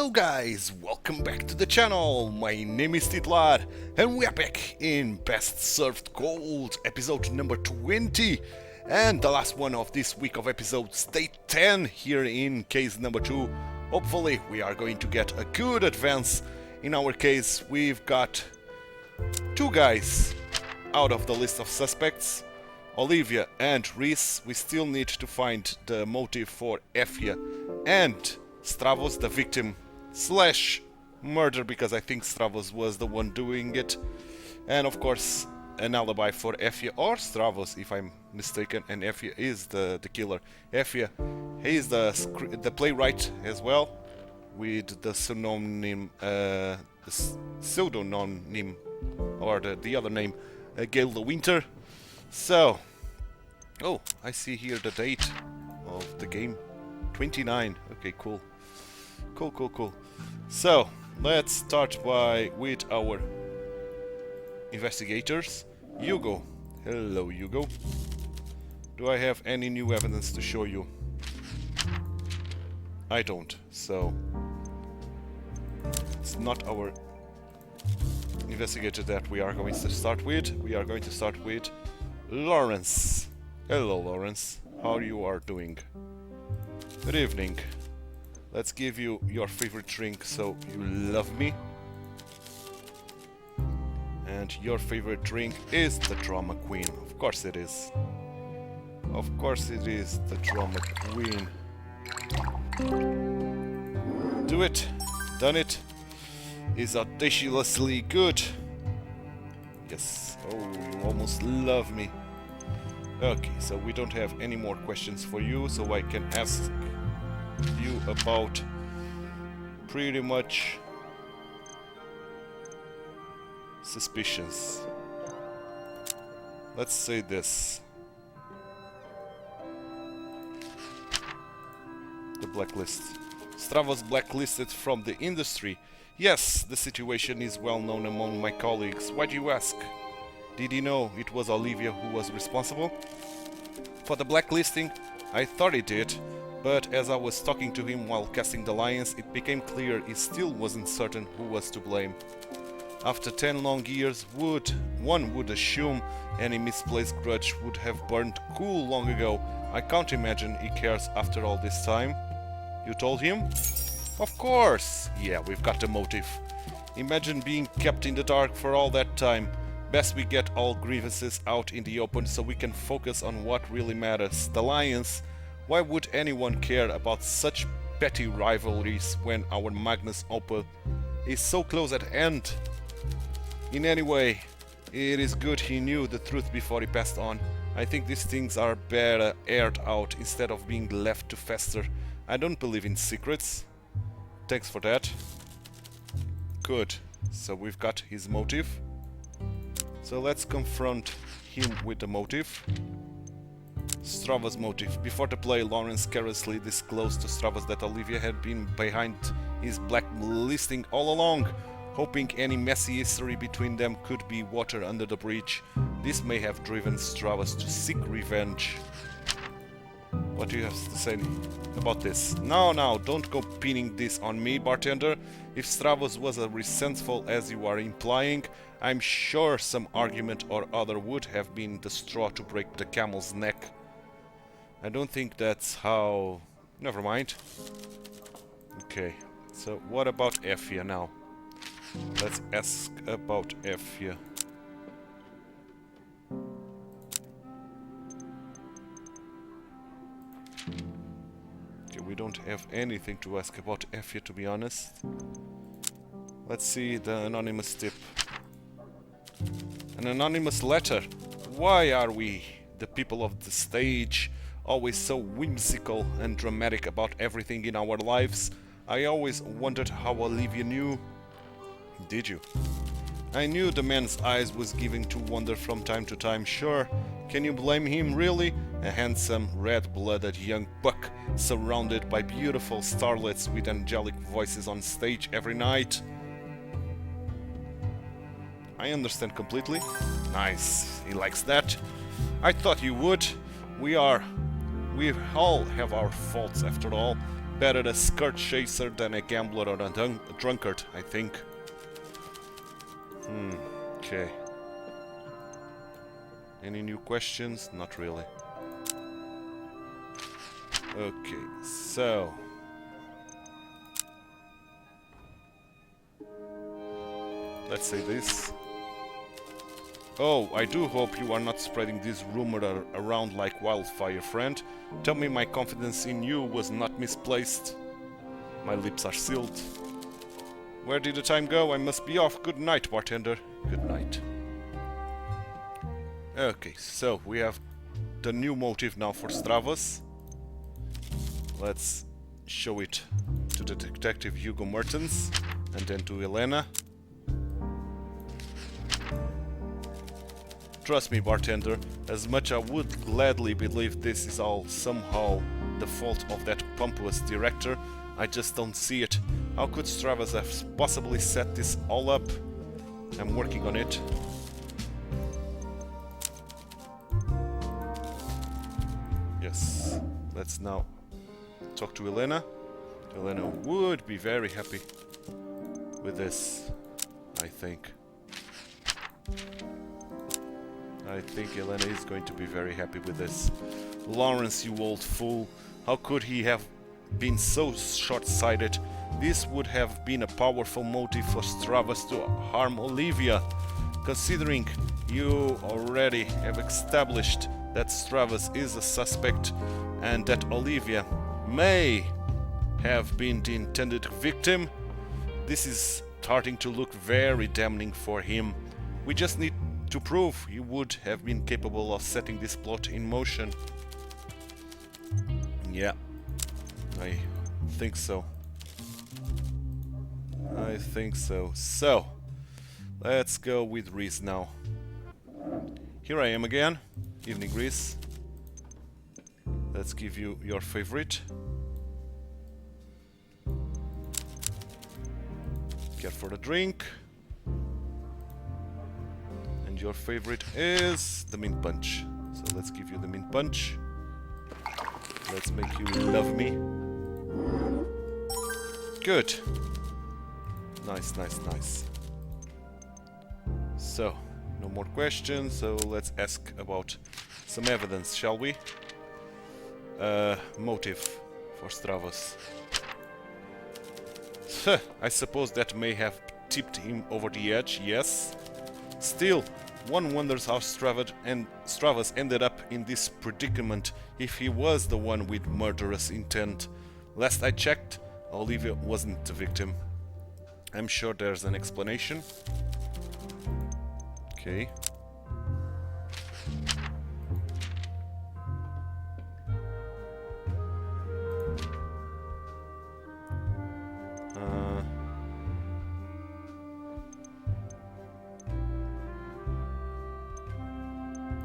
Hello guys, welcome back to the channel. My name is TituElite and we are back in Best Served Gold, episode number 20 and the last one of this week of episodes, day 10 here in case number 2. Hopefully we are going to get a good advance. In our case we've got two guys out of the list of suspects, Olivia and Reese. We still need to find the motive for Efia and Stravos, the victim slash murder, because I think Stravos was the one doing it, and of course an alibi for Efia or Stravos if I'm mistaken, and Efia is the killer. Efia, he is the playwright as well, with the pseudonym or the other name, Gale the Winter. So, oh, I see here the date of the game, 29. Okay, cool. Cool. So, let's start with our investigators. Hugo. Hello, Hugo. Do I have any new evidence to show you? I don't, so it's not our investigator that we are going to start with. We are going to start with Lawrence. Hello, Lawrence. How you are doing? Good evening. Let's give you your favorite drink, so you love me. And your favorite drink is the Drama Queen. Of course it is. Of course it is the Drama Queen. Do it. Done it. Is audaciously good. Yes. Oh, you almost love me. Okay, so we don't have any more questions for you, so I can ask you about pretty much suspicious. Let's say this. The blacklist. Stravos blacklisted from the industry. Yes, the situation is well known among my colleagues. Why do you ask? Did you know it was Olivia who was responsible for the blacklisting? I thought he did, but as I was talking to him while casting the lions, it became clear he still wasn't certain who was to blame. After 10 long years, one would assume any misplaced grudge would have burned cool long ago. I can't imagine he cares after all this time. You told him? Of course! Yeah, we've got the motive. Imagine being kept in the dark for all that time. Best we get all grievances out in the open so we can focus on what really matters. The lions. Why would anyone care about such petty rivalries when our Magnus Opus is so close at hand? In any way, it is good he knew the truth before he passed on. I think these things are better aired out instead of being left to fester. I don't believe in secrets. Thanks for that. Good. So we've got his motive. So let's confront him with the motive. Stravos' motive. Before the play, Lawrence carelessly disclosed to Stravos that Olivia had been behind his blacklisting all along, hoping any messy history between them could be water under the bridge. This may have driven Stravos to seek revenge. What do you have to say about this? No, don't go pinning this on me, Bartender. If Stravos was as resentful as you are implying, I'm sure some argument or other would have been the straw to break the camel's neck. I don't think that's how... Never mind. Okay, so what about Efia now? Let's ask about Efia. Okay, we don't have anything to ask about Efia, to be honest. Let's see the anonymous tip. An anonymous letter. Why are we, the people of the stage, always so whimsical and dramatic about everything in our lives? I always wondered how Olivia knew. Did you? I knew the man's eyes was given to wander from time to time, sure. Can you blame him, really? A handsome, red-blooded young buck surrounded by beautiful starlets with angelic voices on stage every night. I understand completely. Nice, he likes that. I thought you would. We all have our faults after all. Better a skirt chaser than a gambler or a drunkard, I think. Okay. Any new questions? Not really. Okay, so... let's say this. Oh, I do hope you are not spreading this rumor around like wildfire, friend. Tell me my confidence in you was not misplaced. My lips are sealed. Where did the time go? I must be off. Good night, bartender. Good night. Okay, so we have the new motive now for Stravos. Let's show it to the detective Hugo Mertens and then to Elena. Trust me, bartender, as much I would gladly believe this is all somehow the fault of that pompous director, I just don't see it. How could Stravos have possibly set this all up? I'm working on it. Yes, let's now talk to Elena. Elena would be very happy with this, I think. I think Elena is going to be very happy with this. Lawrence, you old fool. How could he have been so short-sighted? This would have been a powerful motive for Stravos to harm Olivia. Considering you already have established that Stravos is a suspect and that Olivia may have been the intended victim, this is starting to look very damning for him. We just need to prove he would have been capable of setting this plot in motion. Yeah, I think so. I think so. So, let's go with Reese now. Here I am again. Evening, Reese. Let's give you your favorite. Get for the drink. And your favorite is the mint punch. So let's give you the mint punch. Let's make you love me. Good. Nice, nice, nice. So, no more questions, so let's ask about some evidence, shall we? Motive for Stravos. I suppose that may have tipped him over the edge, yes. Still, one wonders how Stravos ended up in this predicament if he was the one with murderous intent. Last I checked, Olivia wasn't the victim. I'm sure there's an explanation. Okay.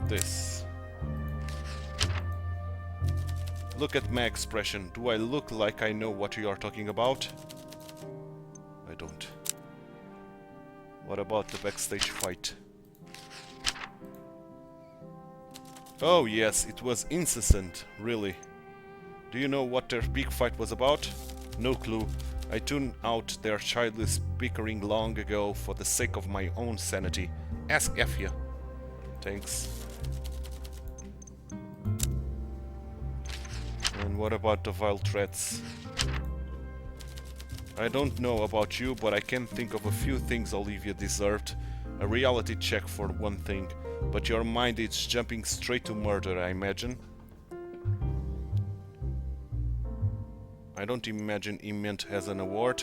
This. Look at my expression. Do I look like I know what you are talking about? I don't. What about the backstage fight? Oh yes, it was incessant, really. Do you know what their big fight was about? No clue. I tuned out their childish bickering long ago for the sake of my own sanity. Ask Effia. Thanks. And what about the vile threats? I don't know about you, but I can think of a few things Olivia deserved. A reality check for one thing, but your mind is jumping straight to murder, I imagine. I don't imagine he meant as an award.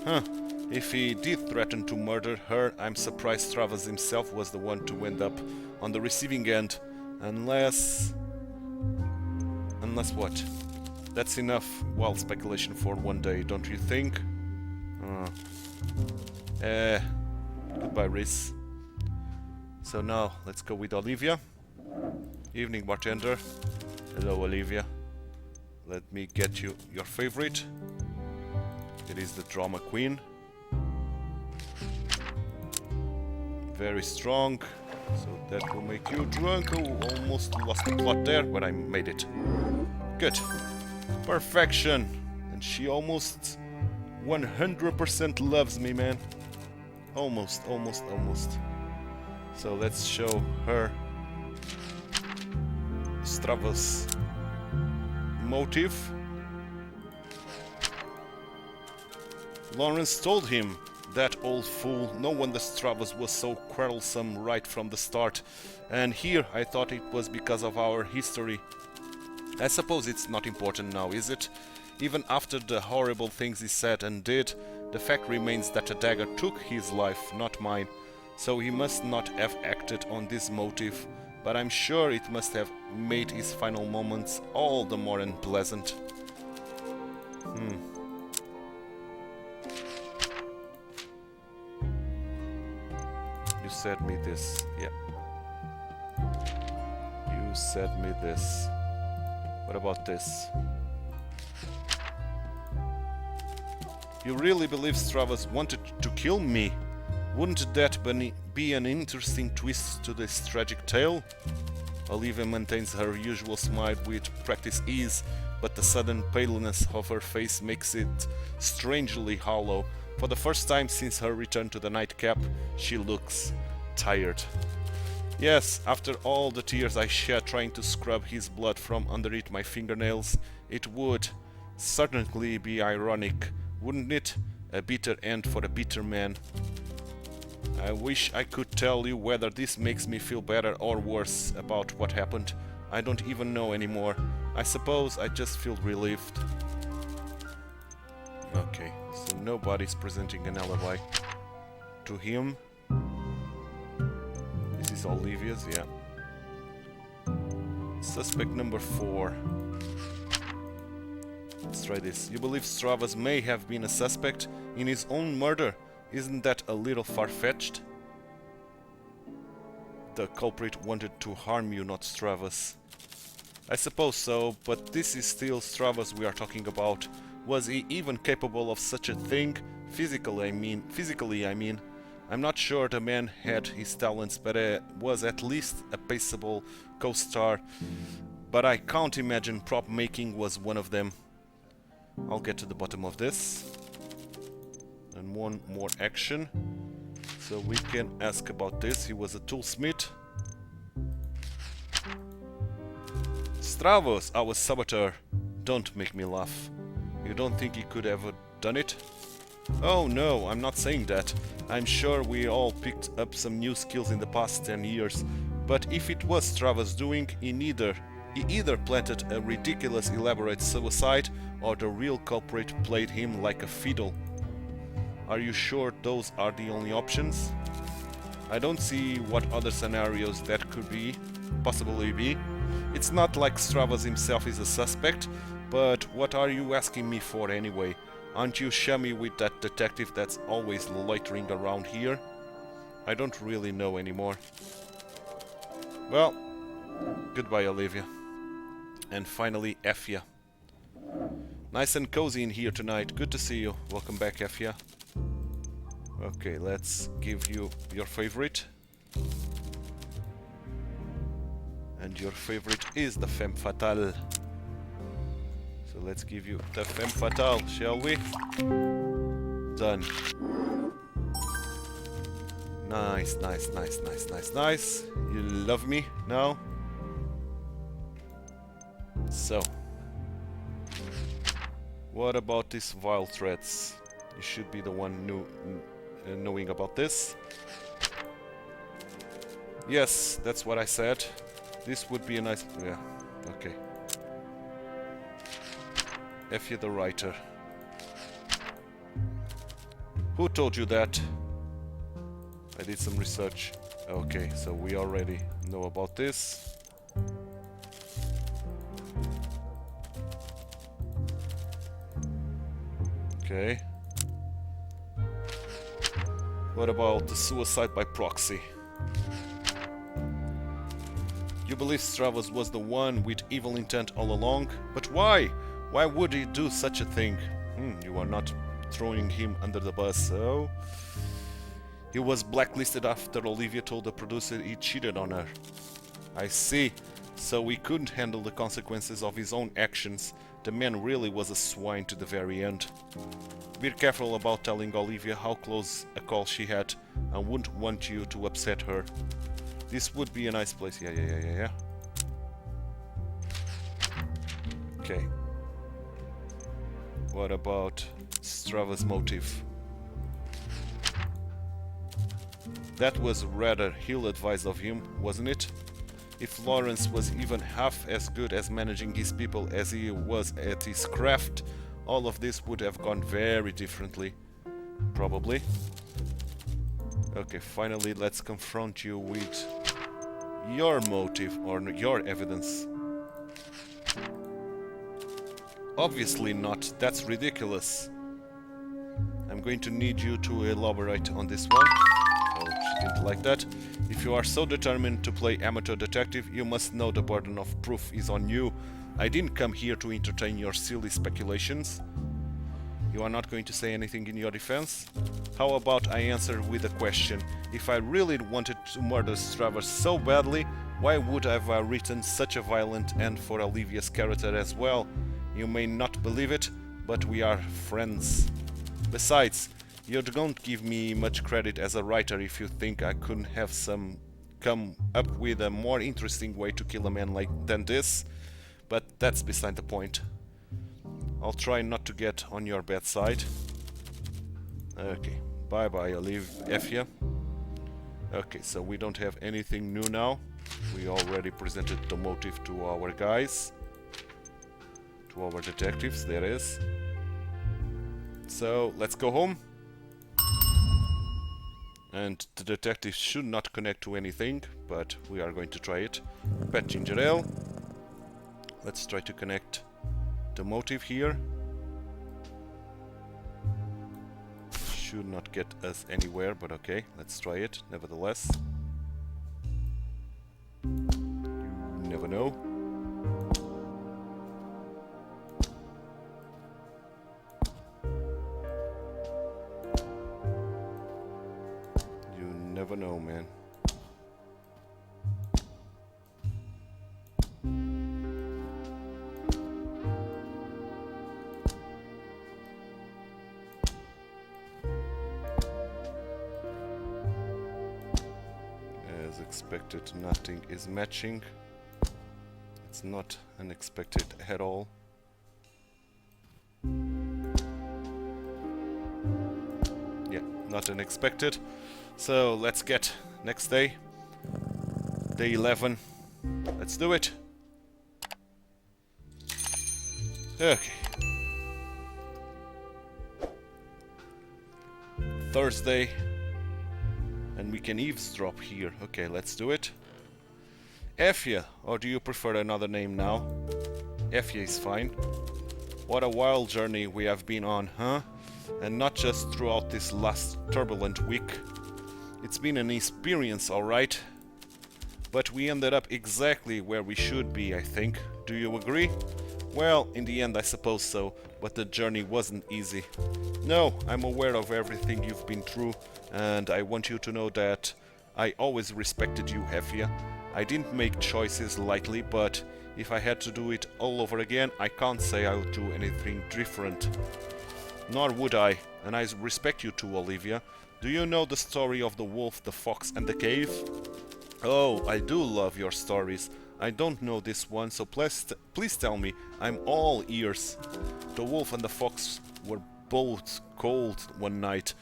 Huh. If he did threaten to murder her, I'm surprised Stravos himself was the one to end up on the receiving end. Unless what? That's enough wild speculation for one day, don't you think? Goodbye, Reese. So now, let's go with Olivia. Evening, bartender. Hello, Olivia. Let me get you your favorite. It is the drama queen. Very strong. So that will make you drunk. Oh, almost lost the plot there, but I made it. Good. Perfection. And she almost 100% loves me, man. Almost. So let's show her Strava's motive. Lawrence told him, that old fool, no wonder Stravas was so quarrelsome right from the start. And here I thought it was because of our history. I suppose it's not important now, is it? Even after the horrible things he said and did, the fact remains that the dagger took his life, not mine. So he must not have acted on this motive, but I'm sure it must have made his final moments all the more unpleasant. You said me this, yeah. You said me this. What about this? You really believe Stravas wanted to kill me? Wouldn't that be an interesting twist to this tragic tale? Olivia maintains her usual smile with practiced ease, but the sudden paleness of her face makes it strangely hollow. For the first time since her return to the nightcap, she looks tired. Yes, after all the tears I shed trying to scrub his blood from underneath my fingernails, it would certainly be ironic, wouldn't it? A bitter end for a bitter man. I wish I could tell you whether this makes me feel better or worse about what happened. I don't even know anymore. I suppose I just feel relieved. Okay, so nobody's presenting an alibi to him. This is Olivia's, yeah. Suspect number 4. Let's try this. You believe Stravas may have been a suspect in his own murder? Isn't that a little far-fetched? The culprit wanted to harm you, not Stravas. I suppose so, but this is still Stravas we are talking about. Was he even capable of such a thing? Physically, I mean. I'm not sure the man had his talents, but was at least a paceable co-star. But I can't imagine prop making was one of them. I'll get to the bottom of this. And one more action. So we can ask about this. He was a toolsmith. Stravos, our saboteur. Don't make me laugh. You don't think he could have done it? Oh no, I'm not saying that. I'm sure we all picked up some new skills in the past 10 years. But if it was Stravos doing, he either planted a ridiculous elaborate suicide or the real culprit played him like a fiddle. Are you sure those are the only options? I don't see what other scenarios that could possibly be. It's not like Stravas himself is a suspect, but what are you asking me for anyway? Aren't you chummy with that detective that's always loitering around here? I don't really know anymore. Well, goodbye Olivia. And finally, Effia. Nice and cozy in here tonight. Good to see you. Welcome back, Effia. Okay, let's give you your favorite. And your favorite is the femme fatale. So let's give you the femme fatale, shall we? Done. Nice, nice, nice, nice, nice, nice. You love me now? So, what about these vile threats? You should be the one knowing about this. Yes, that's what I said. This would be a nice... yeah, okay. Effie the writer. Who told you that? I did some research. Okay, so we already know about this. Okay. What about the suicide by proxy? You believe Stravos was the one with evil intent all along? But why? Why would he do such a thing? You are not throwing him under the bus, so... He was blacklisted after Olivia told the producer he cheated on her. I see. So he couldn't handle the consequences of his own actions. The man really was a swine to the very end. Be careful about telling Olivia how close a call she had. I wouldn't want you to upset her. This would be a nice place. Yeah. Okay. What about Strava's motive? That was rather ill-advised of him, wasn't it? If Lawrence was even half as good at managing his people as he was at his craft, all of this would have gone very differently. Probably. Okay, finally let's confront you with your motive or your evidence. Obviously not, that's ridiculous. I'm going to need you to elaborate on this one. Oh, she didn't like that. If you are so determined to play amateur detective, you must know the burden of proof is on you. I didn't come here to entertain your silly speculations. You are not going to say anything in your defense? How about I answer with a question? If I really wanted to murder Strava so badly, why would I have written such a violent end for Olivia's character as well? You may not believe it, but we are friends. Besides, you don't give me much credit as a writer if you think I couldn't have come up with a more interesting way to kill a man than this, but that's beside the point. I'll try not to get on your bad side. Okay, bye-bye, Olivia. Okay, so we don't have anything new now. We already presented the motive to our guys. To our detectives, there is. So, let's go home. And the detective should not connect to anything, but we are going to try it. Pet ginger ale. Let's try to connect the motive here. Should not get us anywhere, but okay, let's try it nevertheless. You never know. You never know, man. As expected, nothing is matching. It's not unexpected at all. Yeah, not unexpected. So let's get next day, day 11. Let's do it. Okay. Thursday. And we can eavesdrop here. Okay, let's do it. Effia, or do you prefer another name now? Effia is fine. What a wild journey we have been on, huh? And not just throughout this last turbulent week. It's been an experience, alright. But we ended up exactly where we should be, I think. Do you agree? Well, in the end I suppose so, but the journey wasn't easy. No, I'm aware of everything you've been through, and I want you to know that I always respected you, Effia. I didn't make choices lightly, but if I had to do it all over again, I can't say I would do anything different. Nor would I, and I respect you too, Olivia. Do you know the story of the wolf, the fox, and the cave? Oh, I do love your stories. I don't know this one, so please tell me. I'm all ears. The wolf and the fox were both cold one night.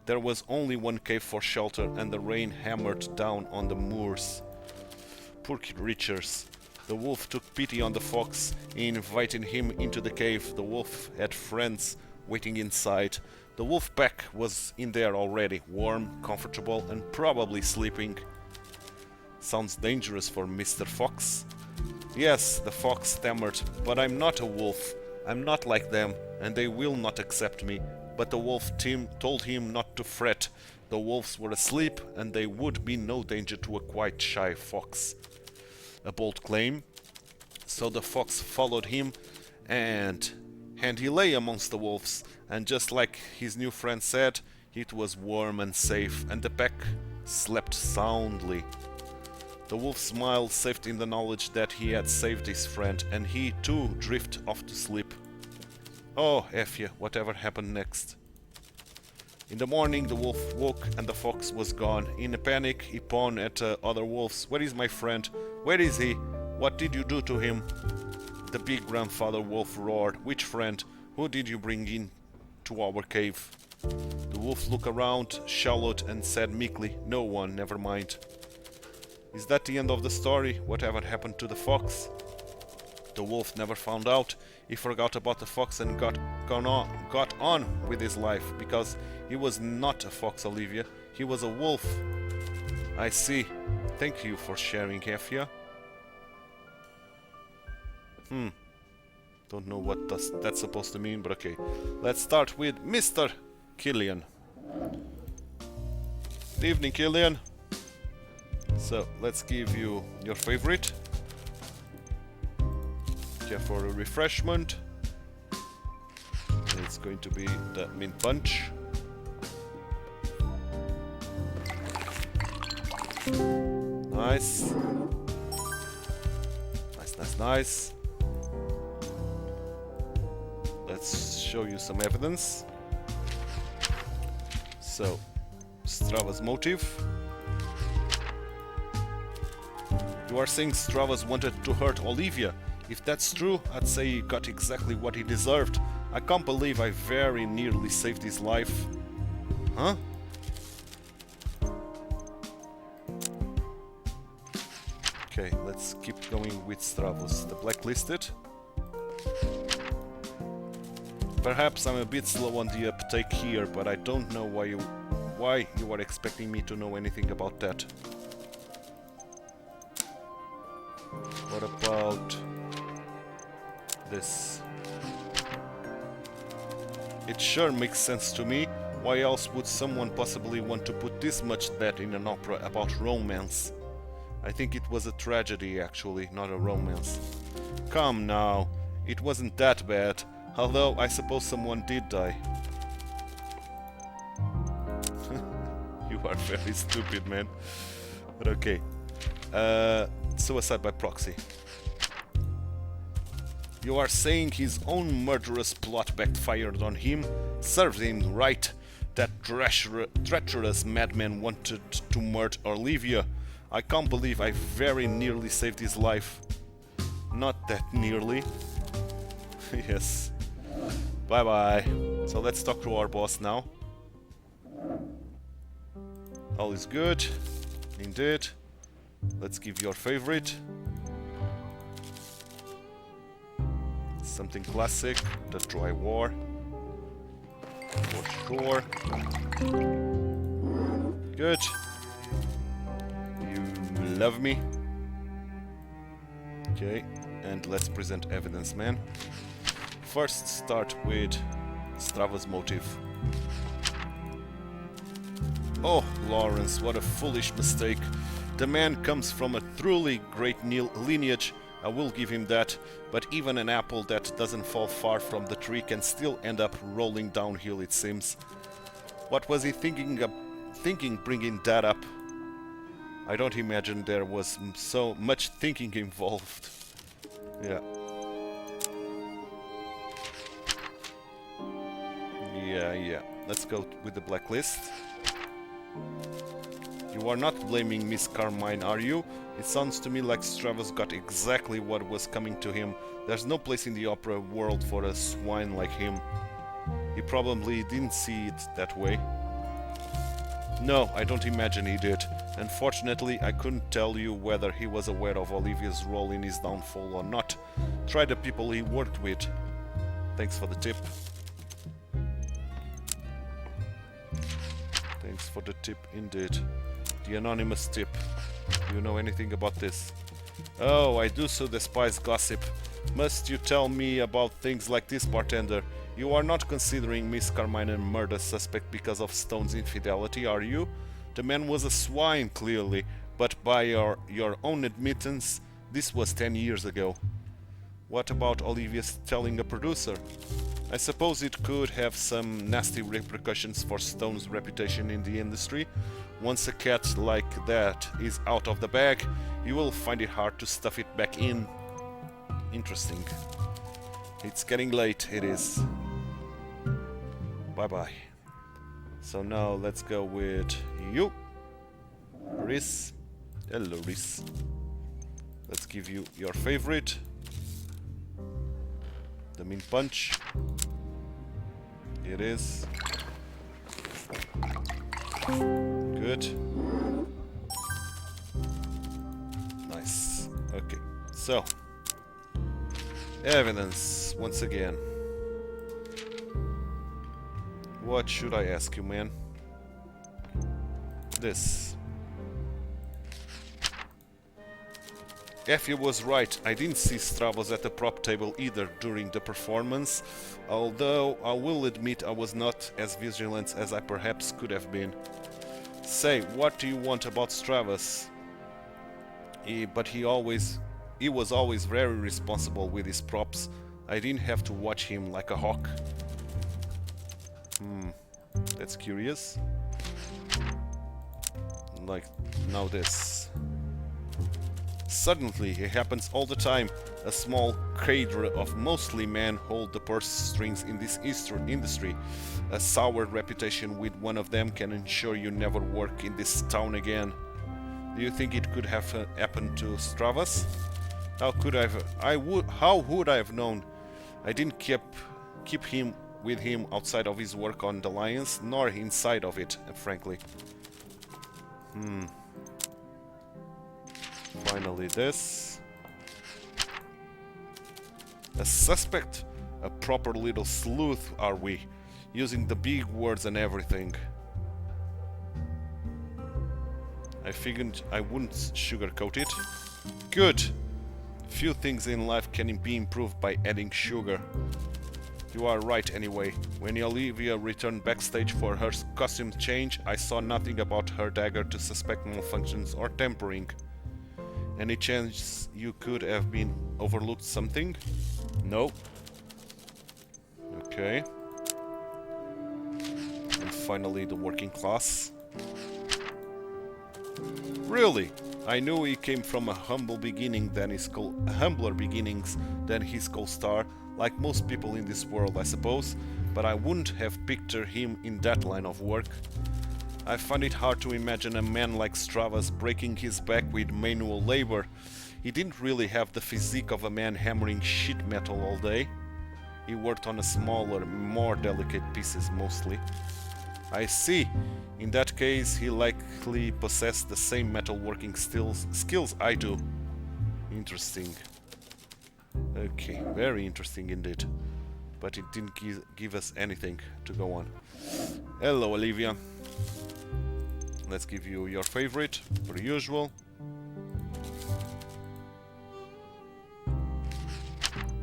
There was only one cave for shelter, and the rain hammered down on the moors. Poor creatures. The wolf took pity on the fox, inviting him into the cave. The wolf had friends waiting inside. The wolf pack was in there already, warm, comfortable, and probably sleeping. Sounds dangerous for Mr. Fox. Yes, the fox stammered, but I'm not a wolf. I'm not like them, and they will not accept me. But the wolf team told him not to fret. The wolves were asleep, and they would be no danger to a quite shy fox. A bold claim. So the fox followed him, and he lay amongst the wolves, and just like his new friend said, it was warm and safe, and the pack slept soundly. The wolf smiled, safe in the knowledge that he had saved his friend, and he too drifted off to sleep. Oh, Effie, whatever happened next? In the morning, the wolf woke and the fox was gone. In a panic, he pawned at other wolves. Where is my friend? Where is he? What did you do to him? The big grandfather wolf roared. Which friend? Who did you bring in to our cave? The wolf looked around, shallowed, and said meekly, no one, never mind. Is that the end of the story? Whatever happened to the fox? The wolf never found out. He forgot about the fox and got on with his life, because he was not a fox, Olivia. He was a wolf. I see. Thank you for sharing, Effia. Don't know what that's supposed to mean, but okay. Let's start with Mr. Killian. Good evening, Killian. So, let's give you your favorite. Yeah, for a refreshment. It's going to be the mint punch. Nice. Nice. Let's show you some evidence. So, Strava's motive. You are saying Stravas wanted to hurt Olivia. If that's true, I'd say he got exactly what he deserved. I can't believe I very nearly saved his life. Huh? Okay, let's keep going with Stravos. The blacklisted. Perhaps I'm a bit slow on the uptake here, but I don't know why you are expecting me to know anything about that. What about this? It sure makes sense to me. Why else would someone possibly want to put this much debt in an opera about romance? I think it was a tragedy, actually, not a romance. Come now, it wasn't that bad, although I suppose someone did die. You are very stupid, man. But okay. Suicide by proxy. You are saying his own murderous plot backfired on him? Served him right. That treacherous madman wanted to murder Olivia. I can't believe I very nearly saved his life. Not that nearly. Yes. Bye-bye. So let's talk to our boss now. All is good. Indeed. Let's give your favorite. Something classic. The Troy War. For sure. Good. You love me. Okay. And let's present evidence, man. First, start with Strava's motive. Oh, Lawrence, what a foolish mistake. The man comes from a truly great lineage, I will give him that, but even an apple that doesn't fall far from the tree can still end up rolling downhill, it seems. What was he thinking bringing that up? I don't imagine there was so much thinking involved. Yeah. Yeah. Let's go with the blacklist. You are not blaming Miss Carmine, are you? It sounds to me like Stravos got exactly what was coming to him. There's no place in the opera world for a swine like him. He probably didn't see it that way. No, I don't imagine he did. Unfortunately, I couldn't tell you whether he was aware of Olivia's role in his downfall or not. Try the people he worked with. Thanks for the tip. Thanks for the tip, indeed. The anonymous tip. Do you know anything about this? Oh, I do so despise gossip. Must you tell me about things like this, Bartender? You are not considering Miss Carmine a murder suspect because of Stone's infidelity, are you? The man was a swine, clearly, but by your own admittance, this was 10 years ago. What about Olivia's telling a producer? I suppose it could have some nasty repercussions for Stone's reputation in the industry. Once a cat like that is out of the bag, you will find it hard to stuff it back in. Interesting. It's getting late, it is. Bye-bye. So now let's go with you. Riz. Hello, Riz. Let's give you your favorite. The mint punch. Here it is. Good. Nice. Okay. So. Evidence, once again. What should I ask you, man? This. Effie was right, I didn't see Stravos at the prop table either during the performance, although I will admit I was not as vigilant as I perhaps could have been. Say, what do you want about Stravos? He was always very responsible with his props. I didn't have to watch him like a hawk. That's curious. Like, now this. Suddenly, it happens all the time. A small cadre of mostly men hold the purse strings in this industry. A soured reputation with one of them can ensure you never work in this town again. Do you think it could have happened to Stravos? How would I have known? I didn't keep him with him outside of his work on the Lions, nor inside of it, frankly. Finally this. A suspect? A proper little sleuth are we, using the big words and everything. I figured I wouldn't sugarcoat it. Good! Few things in life can be improved by adding sugar. You are right anyway. When Olivia returned backstage for her costume change, I saw nothing about her dagger to suspect malfunctions or tampering. Any chance you could have been overlooked something? No. Okay. And finally the working class. Really? I knew he came from a humbler beginnings than his co-star, like most people in this world, I suppose, but I wouldn't have pictured him in that line of work. I find it hard to imagine a man like Stravos breaking his back with manual labor. He didn't really have the physique of a man hammering sheet metal all day. He worked on a smaller, more delicate pieces mostly. I see. In that case, he likely possessed the same metalworking skills I do. Interesting. Okay, very interesting indeed. But it didn't give us anything to go on. Hello, Olivia. Let's give you your favorite, per usual.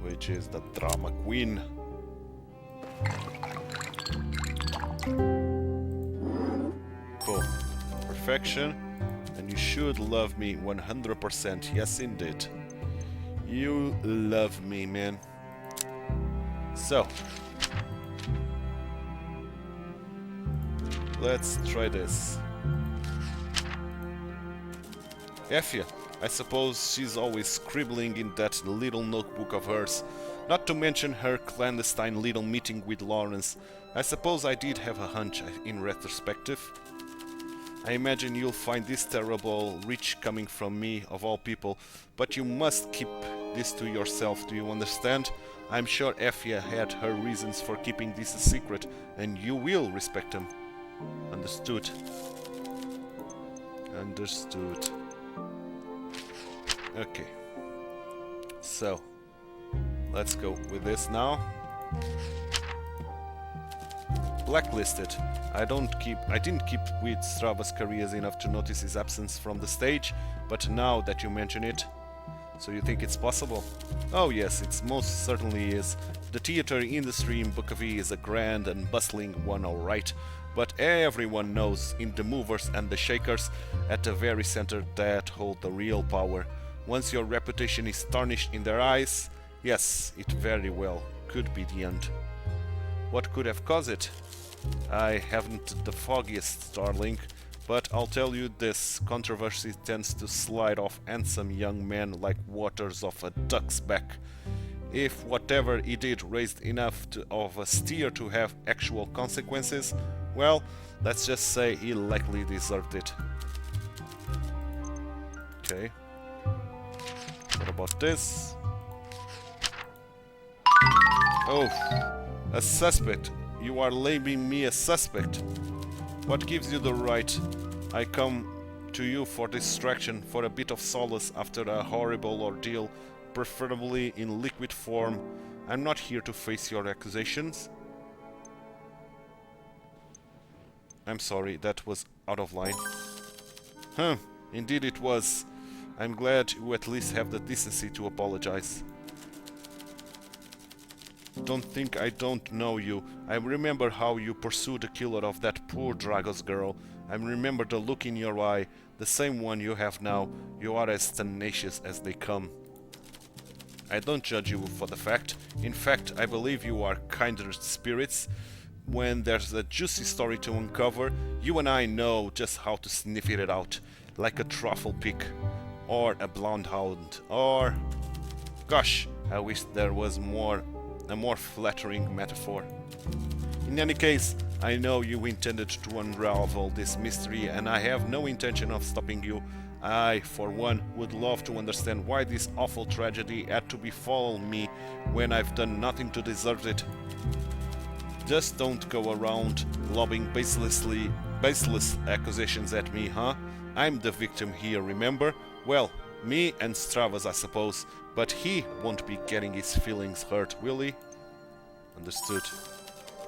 Which is the drama queen. Cool. Perfection. And you should love me 100%. Yes, indeed. You love me, man. So. Let's try this. Effie, I suppose she's always scribbling in that little notebook of hers. Not to mention her clandestine little meeting with Lawrence. I suppose I did have a hunch in retrospective. I imagine you'll find this terrible reach coming from me, of all people, but you must keep this to yourself, do you understand? I'm sure Effie had her reasons for keeping this a secret, and you will respect them. Understood. Understood. Okay. So, let's go with this now. Blacklisted. I didn't keep with Stravos' careers enough to notice his absence from the stage, but now that you mention it, so you think it's possible? Oh yes, it most certainly is. The theater industry in Bukovie is a grand and bustling one, alright, but everyone knows in the movers and the shakers at the very center that hold the real power. Once your reputation is tarnished in their eyes, yes, it very well could be the end. What could have caused it? I haven't the foggiest, darling, but I'll tell you this, controversy tends to slide off handsome young men like waters off a duck's back. If whatever he did raised enough of a steer to have actual consequences, well, let's just say he likely deserved it. Okay. What about this? Oh, a suspect. You are labeling me a suspect. What gives you the right? I come to you for distraction, for a bit of solace after a horrible ordeal, preferably in liquid form. I'm not here to face your accusations. I'm sorry, that was out of line. Huh, indeed it was. I'm glad you at least have the decency to apologize. Don't think I don't know you. I remember how you pursued the killer of that poor Dragos girl. I remember the look in your eye, the same one you have now. You are as tenacious as they come. I don't judge you for the fact. In fact, I believe you are kinder spirits. When there's a juicy story to uncover, you and I know just how to sniff it out, like a truffle pick, or a bloodhound, or... Gosh, I wish there was a more flattering metaphor. In any case, I know you intended to unravel this mystery, and I have no intention of stopping you. I, for one, would love to understand why this awful tragedy had to befall me when I've done nothing to deserve it. Just don't go around lobbing baseless accusations at me, huh? I'm the victim here, remember? Well, me and Stravas, I suppose, but he won't be getting his feelings hurt, will he? Understood.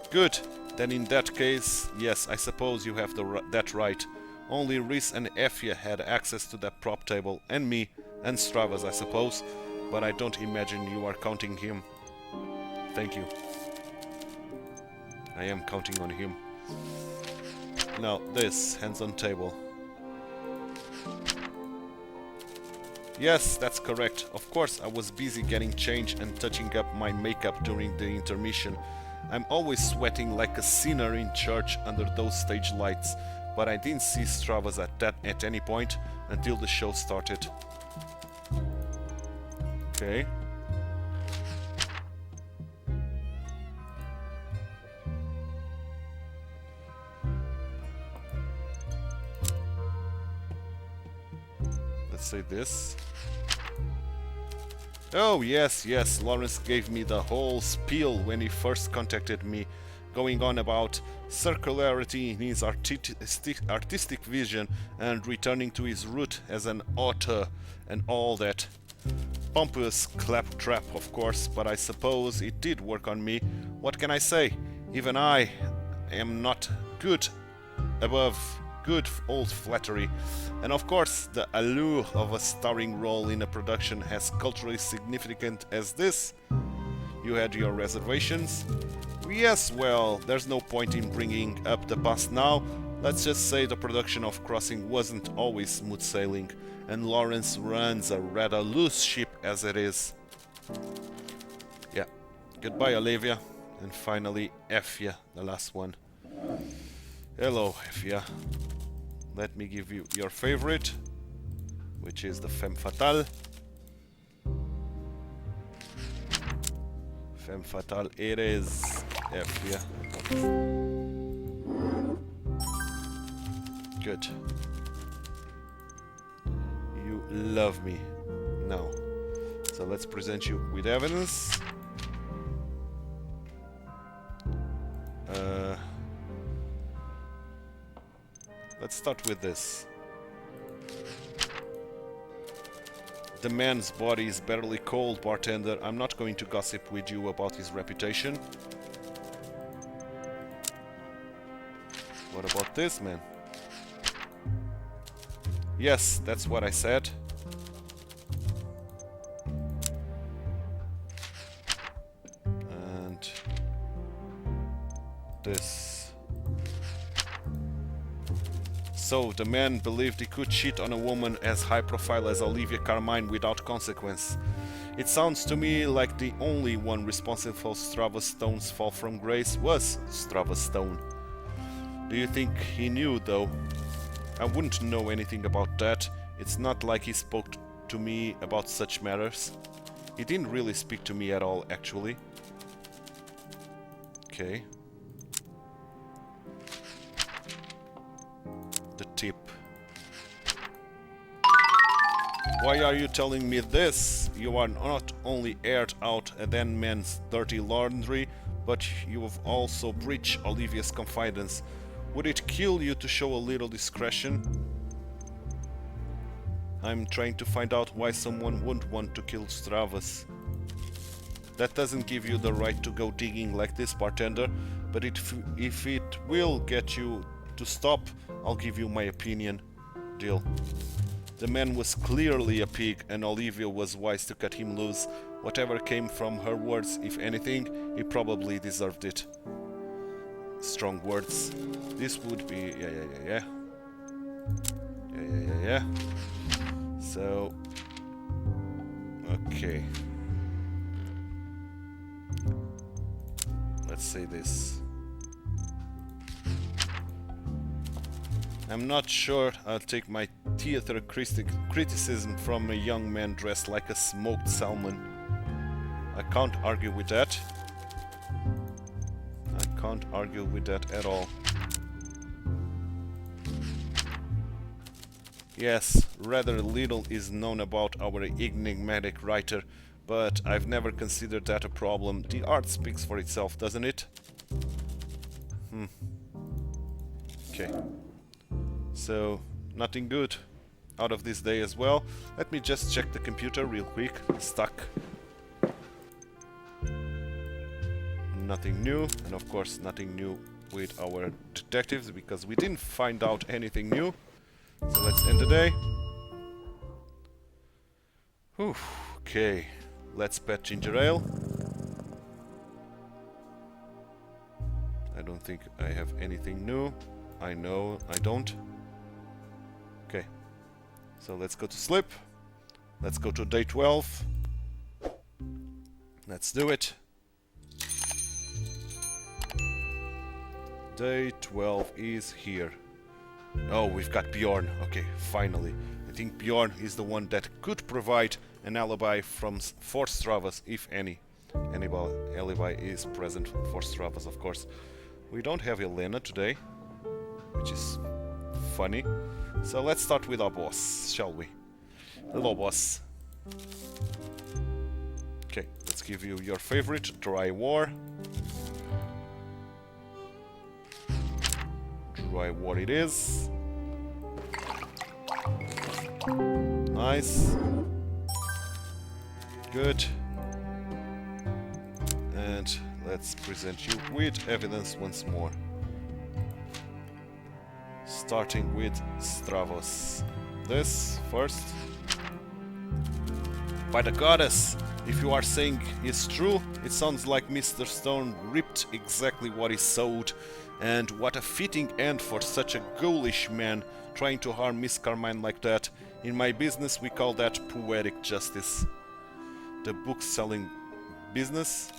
Good. Then in that case, yes, I suppose you have that right. Only Rhys and Effia had access to that prop table, and me, and Stravas, I suppose, but I don't imagine you are counting him. Thank you. I am counting on him. Now, this, hands on table. Yes, that's correct. Of course, I was busy getting changed and touching up my makeup during the intermission. I'm always sweating like a sinner in church under those stage lights, but I didn't see Stravas at any point until the show started. Okay. Let's say this. Oh, yes, Lawrence gave me the whole spiel when he first contacted me, going on about circularity in his artistic vision and returning to his root as an author and all that. Pompous claptrap, of course, but I suppose it did work on me. What can I say? Even I am not good above good old flattery. And of course, the allure of a starring role in a production as culturally significant as this. You had your reservations? Yes, well, there's no point in bringing up the past now. Let's just say the production of Crossing wasn't always smooth sailing, and Lawrence runs a rather loose ship as it is. Yeah. Goodbye, Olivia. And finally, Effia, the last one. Hello, Effia. Let me give you your favorite, which is the Femme Fatale. Femme Fatale it is, Effia. Good. You love me. Now, so let's present you with evidence. Let's start with this. The man's body is barely cold, bartender. I'm not going to gossip with you about his reputation. What about this man? Yes, that's what I said. And this. So, the man believed he could cheat on a woman as high profile as Olivia Carmine without consequence. It sounds to me like the only one responsible for Strava Stone's fall from grace was Strava Stone. Do you think he knew, though? I wouldn't know anything about that. It's not like he spoke to me about such matters. He didn't really speak to me at all, actually. Okay. The tip. Why are you telling me this? You are not only aired out a dead man's dirty laundry, but you've also breached Olivia's confidence. Would it kill you to show a little discretion? I'm trying to find out why someone wouldn't want to kill Stravas. That doesn't give you the right to go digging like this, bartender, but if it will get you to stop, I'll give you my opinion. Deal. The man was clearly a pig, and Olivia was wise to cut him loose. Whatever came from her words, if anything, he probably deserved it. Strong words. This would be... Yeah. So... Okay. Let's say this. I'm not sure I'll take my theater criticism from a young man dressed like a smoked salmon. I can't argue with that. I can't argue with that at all. Yes, rather little is known about our enigmatic writer, but I've never considered that a problem. The art speaks for itself, doesn't it? Okay. So, nothing good out of this day as well. Let me just check the computer real quick. Stuck. Nothing new, and of course nothing new with our detectives, because we didn't find out anything new. So let's end the day. Whew. Okay, let's pet ginger ale. I don't think I have anything new. I know I don't. Okay, so let's go to sleep. Let's go to day 12. Let's do it. Day 12 is here. Oh, we've got Bjorn. Okay, finally. I think Bjorn is the one that could provide an alibi for Stravas, if any. Alibi is present for Stravas, of course. We don't have Elena today, which is funny. So let's start with our boss, shall we? Hello, boss. Okay, let's give you your favorite, Dry War. Dry War it is. Nice. Good. And let's present you with evidence once more. Starting with Stravos. This first. By the goddess, if you are saying it's true, it sounds like Mr. Stone ripped exactly what he sowed. And what a fitting end for such a ghoulish man trying to harm Miss Carmine like that. In my business we call that poetic justice. The book-selling business?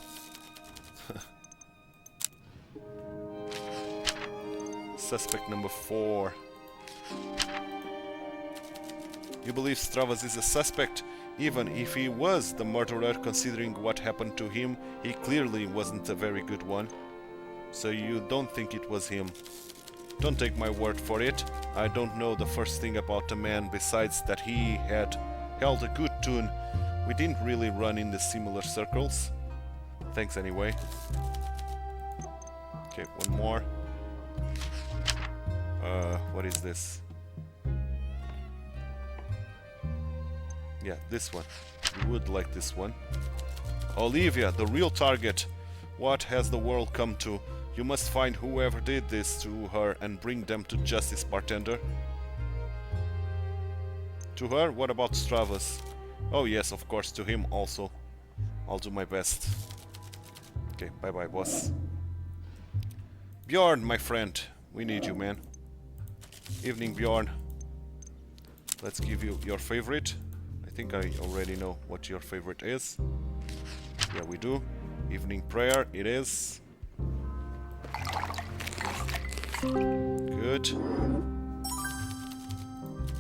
Suspect number 4. You believe Stravas is a suspect? Even if he was the murderer, considering what happened to him, he clearly wasn't a very good one. So you don't think it was him? Don't take my word for it. I don't know the first thing about the man besides that he had held a good tune. We didn't really run in the similar circles. Thanks anyway. Okay, one more. What is this? Yeah, this one. You would like this one. Olivia, the real target. What has the world come to? You must find whoever did this to her and bring them to justice, bartender. To her? What about Stravas? Oh yes, of course, to him also. I'll do my best. Okay, bye-bye, boss. Bjorn, my friend. We need you, man. Evening, Bjorn. Let's give you your favorite. I think I already know what your favorite is. Yeah, we do. Evening prayer, it is. Good.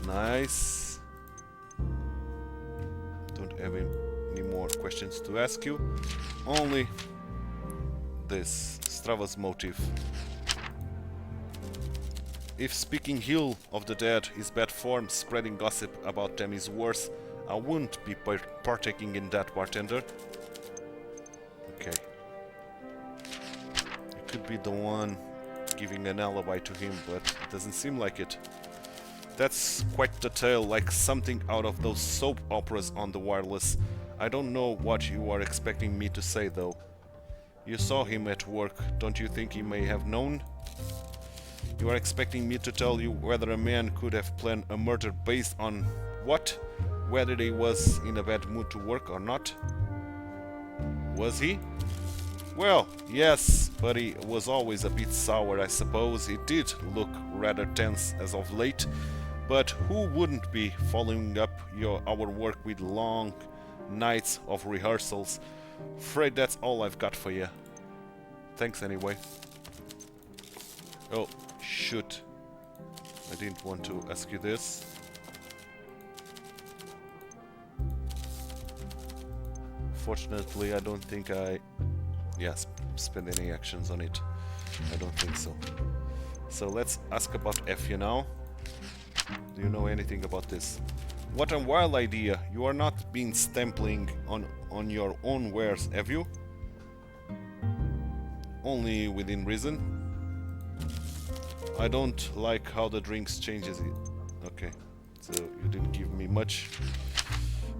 Nice. Don't have any more more questions to ask you. Only this Strava's motive. If speaking ill of the dead is bad form, spreading gossip about them is worse, I wouldn't be partaking in that, Bartender. Okay. It could be the one giving an alibi to him, but it doesn't seem like it. That's quite the tale, like something out of those soap operas on the wireless. I don't know what you are expecting me to say, though. You saw him at work, don't you think he may have known? You are expecting me to tell you whether a man could have planned a murder based on what? Whether he was in a bad mood to work or not? Was he? Well, yes, but he was always a bit sour, I suppose. He did look rather tense as of late, but who wouldn't be following up our work with long nights of rehearsals? Afraid that's all I've got for you. Thanks anyway. Oh, shoot. I didn't want to ask you this. Fortunately, I don't think I spend any actions on it. I don't think so. So let's ask about Effie now. Do you know anything about this? What a wild idea. You are not been stempling on your own wares, have you? Only within reason. I don't like how the drinks changes it. Okay, so you didn't give me much.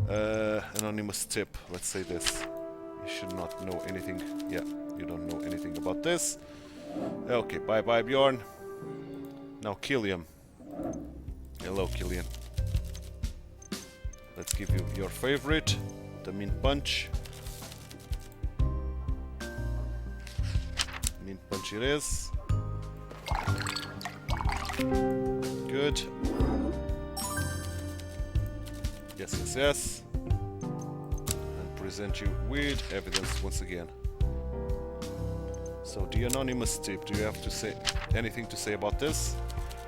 Anonymous tip, let's say this. You should not know anything. Yeah, you don't know anything about this. Okay, bye bye Bjorn. Now Killian. Hello Killian. Let's give you your favorite, the mint punch. Mint punch it is. Good. Yes, yes, yes. And present you with evidence once again. So the anonymous tip, do you have to say anything to say about this?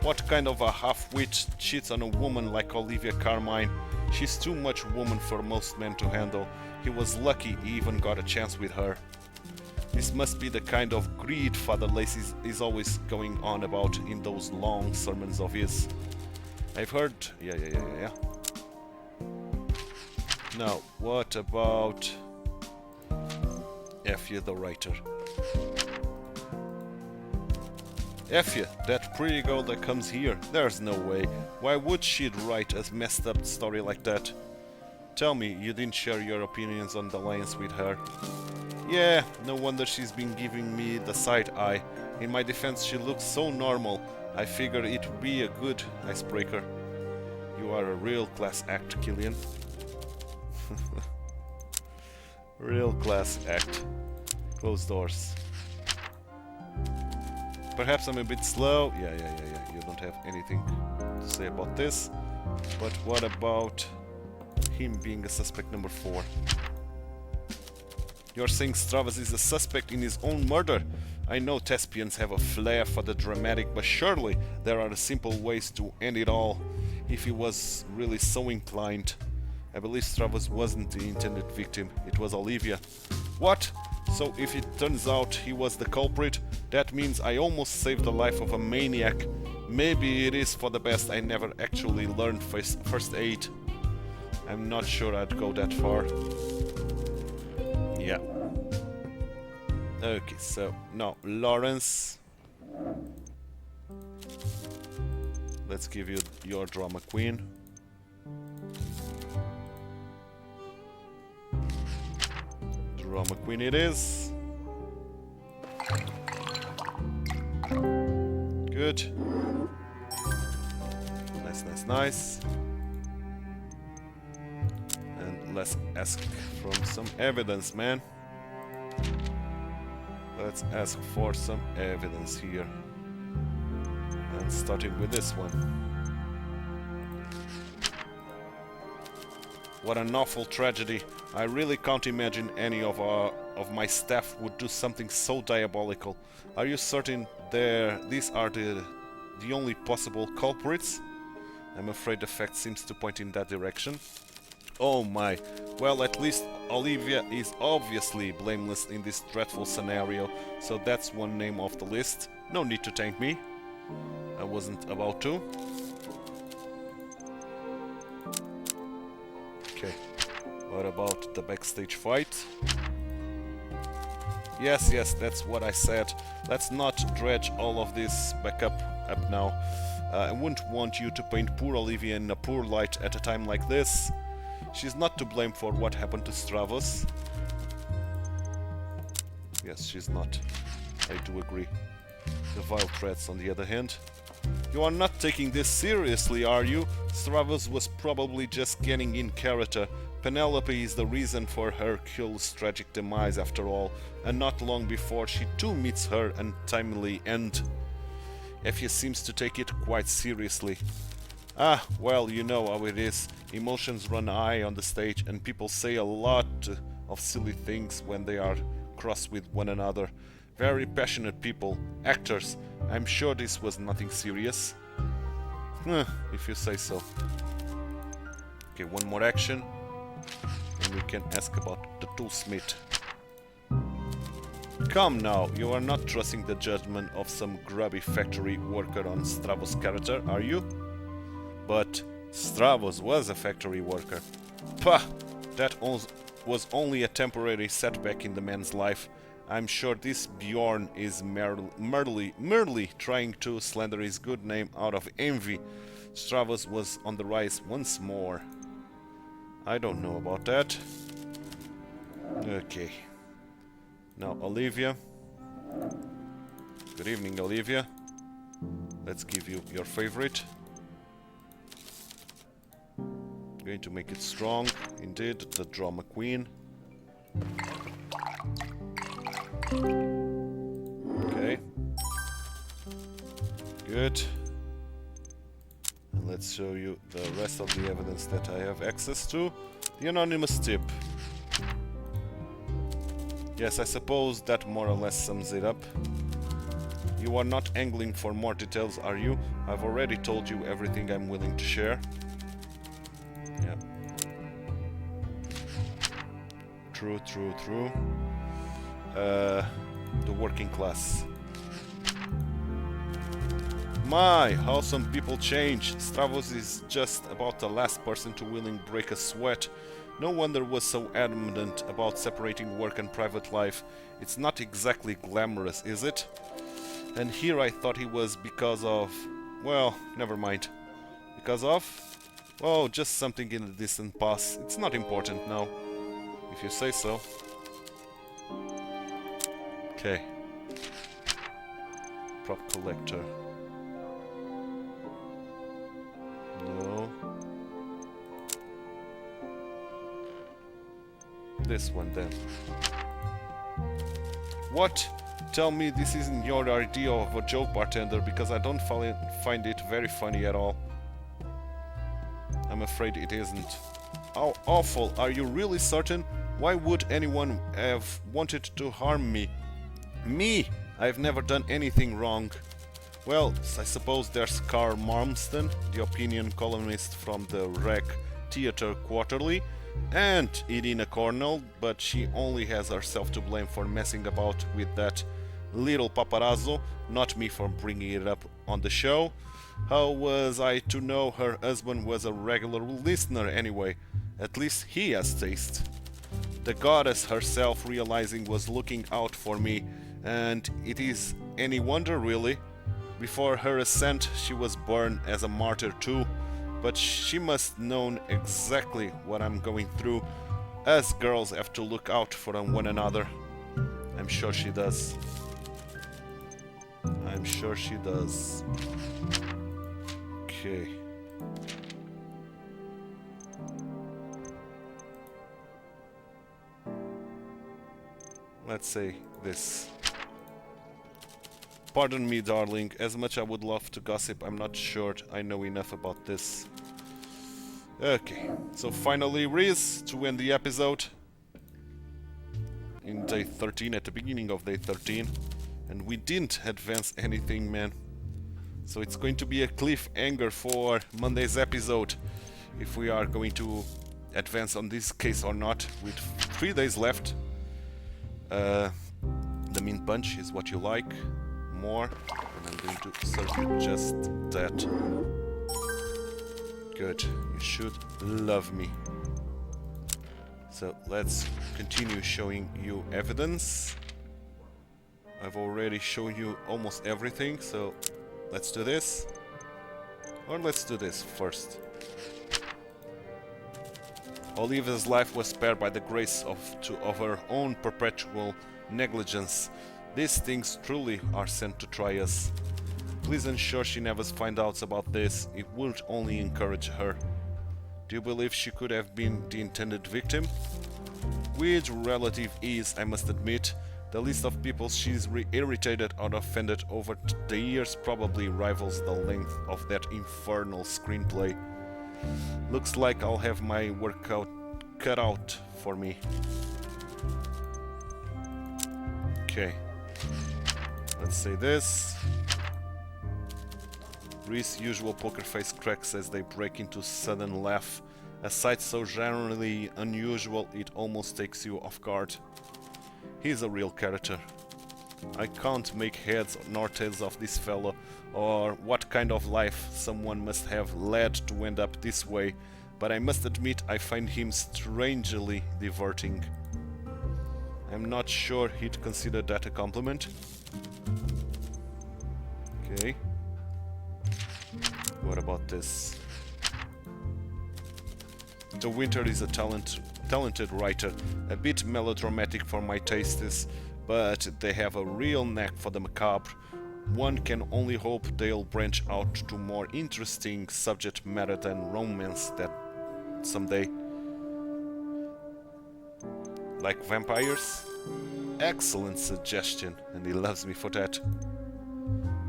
What kind of a half-wit cheats on a woman like Olivia Carmine? She's too much woman for most men to handle. He was lucky he even got a chance with her. This must be the kind of greed Father Lacey is always going on about in those long sermons of his. I've heard... Yeah. Now, what about... Effie the writer? Effie, that pretty girl that comes here, there's no way. Why would she write a messed up story like that? Tell me, you didn't share your opinions on the alliance with her. Yeah, no wonder she's been giving me the side eye. In my defense, she looks so normal. I figure it would be a good icebreaker. You are a real class act, Killian. Real class act. Close doors. Perhaps I'm a bit slow. Yeah. You don't have anything to say about this. But what about him being a suspect number 4? You're saying Stravas is a suspect in his own murder? I know thespians have a flair for the dramatic, but surely there are simple ways to end it all. If he was really so inclined. I believe Stravas wasn't the intended victim, it was Olivia. What? So if it turns out he was the culprit, that means I almost saved the life of a maniac. Maybe it is for the best I never actually learned first aid. I'm not sure I'd go that far. Yeah. Okay, so now Lawrence. Let's give you your drama queen. Drama queen it is. Good. Nice. And let's ask from some evidence, man. Let's ask for some evidence here. And starting with this one. What an awful tragedy. I really can't imagine any of my staff would do something so diabolical. Are you certain these are the only possible culprits? I'm afraid the fact seems to point in that direction. Oh my. Well, at least Olivia is obviously blameless in this dreadful scenario, so that's one name off the list. No need to thank me. I wasn't about to. Okay, what about the backstage fight? Yes, that's what I said. Let's not dredge all of this back up now. I wouldn't want you to paint poor Olivia in a poor light at a time like this. She's not to blame for what happened to Stravos. Yes, she's not. I do agree. The vile threats, on the other hand. You are not taking this seriously, are you? Stravos was probably just getting in character. Penelope is the reason for Hercule's tragic demise after all, and not long before she too meets her untimely end. Effie seems to take it quite seriously. Ah, well, you know how it is. Emotions run high on the stage and people say a lot of silly things when they are cross with one another. Very passionate people, actors. I'm sure this was nothing serious. If you say so. Okay, one more action. And we can ask about the toolsmith. Come now, you are not trusting the judgment of some grubby factory worker on Stravos' character, are you? But Stravos was a factory worker. Pah! That was only a temporary setback in the man's life. I'm sure this Bjorn is merely trying to slander his good name out of envy. Stravos was on the rise once more. I don't know about that. Okay. Now, Olivia. Good evening, Olivia. Let's give you your favorite. Going to make it strong, indeed, the drama queen. Okay. Good. And let's show you the rest of the evidence that I have access to. The anonymous tip. Yes, I suppose that more or less sums it up. You are not angling for more details, are you? I've already told you everything I'm willing to share. Yeah. True. The working class. My, how some people change. Stravos is just about the last person to willing break a sweat. No wonder was so adamant about separating work and private life. It's not exactly glamorous, is it? And here I thought he was because of... well, never mind. Because of? Oh, just something in the distant past. It's not important now. If you say so. Okay. Prop collector. No. This one then. What? Tell me this isn't your idea of a joke, bartender, because I don't find it very funny at all. I'm afraid it isn't. How awful. Are you really certain? Why would anyone have wanted to harm me? Me? I've never done anything wrong. Well, I suppose there's Carl Malmsten, the opinion columnist from the Rec Theatre Quarterly, and Irina Cornell, but she only has herself to blame for messing about with that little paparazzo, not me for bringing it up on the show. How was I to know her husband was a regular listener anyway? At least he has taste. The goddess herself realizing was looking out for me, and it is any wonder really. Before her ascent she was burned as a martyr too, but she must known exactly what I'm going through. Us girls have to look out for one another. I'm sure she does. I'm sure she does. Okay. Let's say this. Pardon me, darling, as much I would love to gossip, I'm not sure I know enough about this. Okay, so finally, Riz, to end the episode. In day 13, at the beginning of day 13. And we didn't advance anything, man. So it's going to be a cliffhanger for Monday's episode. If we are going to advance on this case or not, with 3 days left. The mint punch is what you like more, and I'm going to serve you just that. Good, you should love me. So let's continue showing you evidence. I've already shown you almost everything, so let's do this. Or let's do this first. Olivia's life was spared by the grace of her own perpetual negligence. These things truly are sent to try us. Please ensure she never finds out about this. It would only encourage her. Do you believe she could have been the intended victim? With relative ease, I must admit. The list of people she's irritated or offended over the years probably rivals the length of that infernal screenplay. Looks like I'll have my work cut out for me. Okay. Let's say this. Reese's usual poker face cracks as they break into sudden laugh, a sight so generally unusual it almost takes you off guard. He's a real character. I can't make heads nor tails of this fellow, or what kind of life someone must have led to end up this way, but I must admit I find him strangely diverting. I'm not sure he'd consider that a compliment. Okay. What about this? The Winter is a talented writer, a bit melodramatic for my tastes, but they have a real knack for the macabre. One can only hope they'll branch out to more interesting subject matter than romance that someday. Like vampires? Excellent suggestion, and he loves me for that.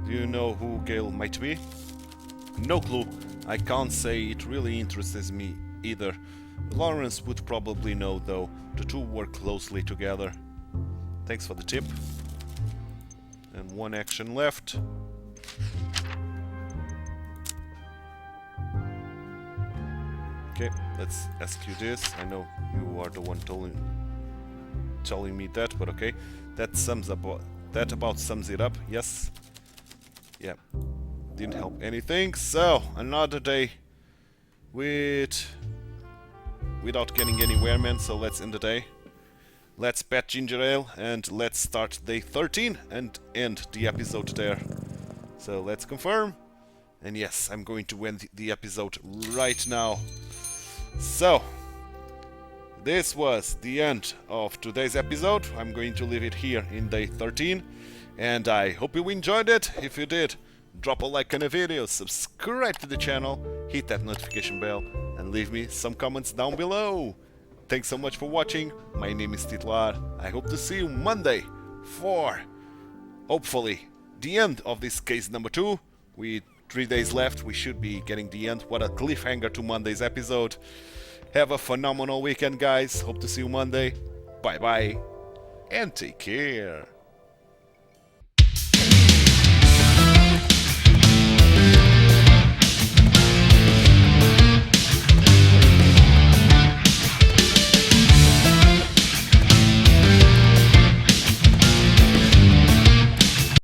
Do you know who Gail might be? No clue. I can't say it really interests me either. Lawrence would probably know though. The two work closely together. Thanks for the tip. And one action left. Okay, let's ask you this. I know you are the one telling me that, but okay. That about sums it up. Yes. Yeah. Didn't help anything. So another day without getting anywhere, man. So let's end the day. Let's pet ginger ale and let's start day 13 and end the episode there. So let's confirm. And yes, I'm going to end the episode right now. So this was the end of today's episode. I'm going to leave it here in day 13. And I hope you enjoyed it. If you did, drop a like on the video, subscribe to the channel, hit that notification bell, and leave me some comments down below. Thanks so much for watching. My name is TituElite. I hope to see you Monday for, hopefully, the end of this case number 2. With 3 days left, we should be getting the end. What a cliffhanger to Monday's episode. Have a phenomenal weekend, guys. Hope to see you Monday. Bye-bye, and take care.